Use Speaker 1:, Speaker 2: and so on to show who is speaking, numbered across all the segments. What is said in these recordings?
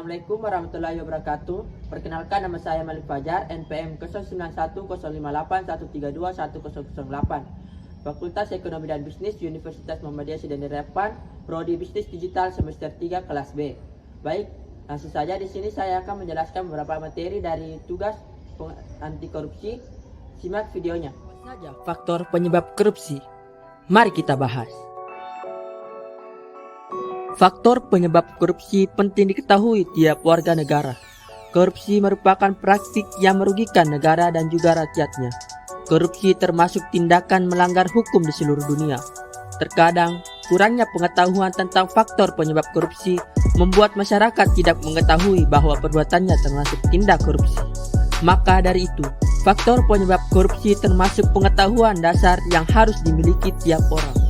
Speaker 1: Assalamualaikum warahmatullahi wabarakatuh. Perkenalkan, nama saya Malik Fajar, NPM 091051321008, Fakultas Ekonomi dan Bisnis Universitas Muhammadiyah Sudan Harapan, Prodi Bisnis Digital semester 3 kelas B. Baik, langsung saja di sini saya akan menjelaskan beberapa materi dari tugas anti korupsi. Simak videonya. Apa saja faktor penyebab korupsi? Mari kita bahas. Faktor penyebab korupsi penting diketahui tiap warga negara. Korupsi merupakan praktik yang merugikan negara dan juga rakyatnya. Korupsi termasuk tindakan melanggar hukum di seluruh dunia. Terkadang, kurangnya pengetahuan tentang faktor penyebab korupsi membuat masyarakat tidak mengetahui bahwa perbuatannya termasuk tindak korupsi. Maka dari itu, faktor penyebab korupsi termasuk pengetahuan dasar yang harus dimiliki tiap orang.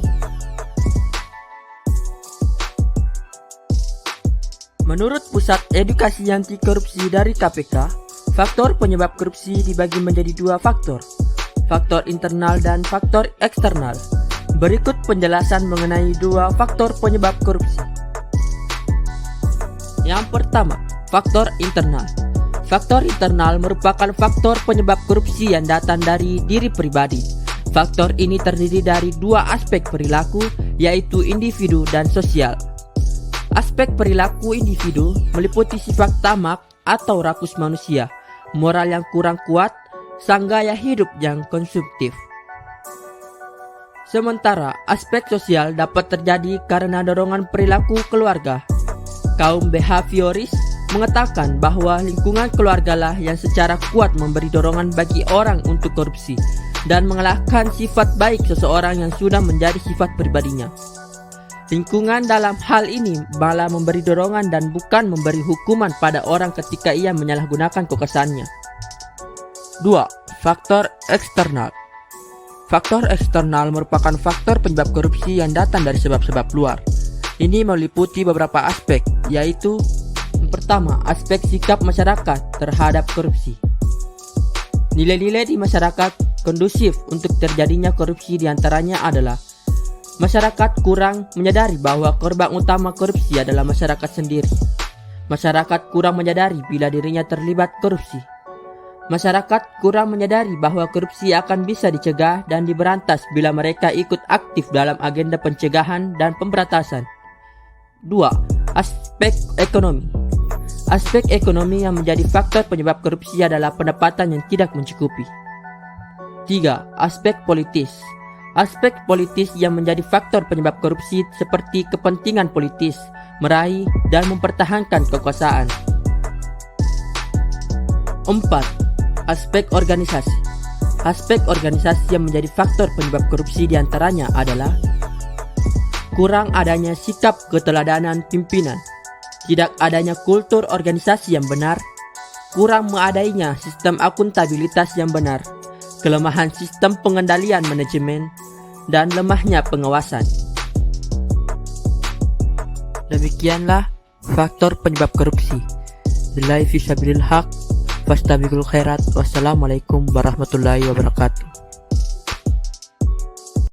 Speaker 1: Menurut Pusat Edukasi Anti Korupsi dari KPK, faktor penyebab korupsi dibagi menjadi dua faktor, faktor internal dan faktor eksternal. Berikut penjelasan mengenai dua faktor penyebab korupsi. Yang pertama, faktor internal. Faktor internal merupakan faktor penyebab korupsi yang datang dari diri pribadi. Faktor ini terdiri dari dua aspek perilaku, yaitu individu dan sosial. Aspek perilaku individu meliputi sifat tamak atau rakus manusia, moral yang kurang kuat, sang gaya hidup yang konsumtif. Sementara aspek sosial dapat terjadi karena dorongan perilaku keluarga. Kaum behavioris mengatakan bahwa lingkungan keluargalah yang secara kuat memberi dorongan bagi orang untuk korupsi dan mengalahkan sifat baik seseorang yang sudah menjadi sifat pribadinya. Lingkungan dalam hal ini malah memberi dorongan dan bukan memberi hukuman pada orang ketika ia menyalahgunakan kekuasaannya. 2. Faktor eksternal. Faktor eksternal merupakan faktor penyebab korupsi yang datang dari sebab-sebab luar. Ini meliputi beberapa aspek, yaitu yang pertama, aspek sikap masyarakat terhadap korupsi. Nilai-nilai di masyarakat kondusif untuk terjadinya korupsi diantaranya adalah masyarakat kurang menyadari bahwa korban utama korupsi adalah masyarakat sendiri. Masyarakat kurang menyadari bila dirinya terlibat korupsi. Masyarakat kurang menyadari bahwa korupsi akan bisa dicegah dan diberantas bila mereka ikut aktif dalam agenda pencegahan dan pemberantasan. 2. Aspek ekonomi. Aspek ekonomi yang menjadi faktor penyebab korupsi adalah pendapatan yang tidak mencukupi. 3. Aspek politis. Aspek politis yang menjadi faktor penyebab korupsi seperti kepentingan politis, meraih dan mempertahankan kekuasaan. 4. Aspek organisasi. Aspek organisasi yang menjadi faktor penyebab korupsi diantaranya adalah kurang adanya sikap keteladanan pimpinan, tidak adanya kultur organisasi yang benar, kurang mengadainya sistem akuntabilitas yang benar, kelemahan sistem pengendalian manajemen, dan lemahnya pengawasan. Demikianlah faktor penyebab korupsi. Billahi fisabilil haq, fastabiqul khairat. Wassalamualaikum warahmatullahi wabarakatuh.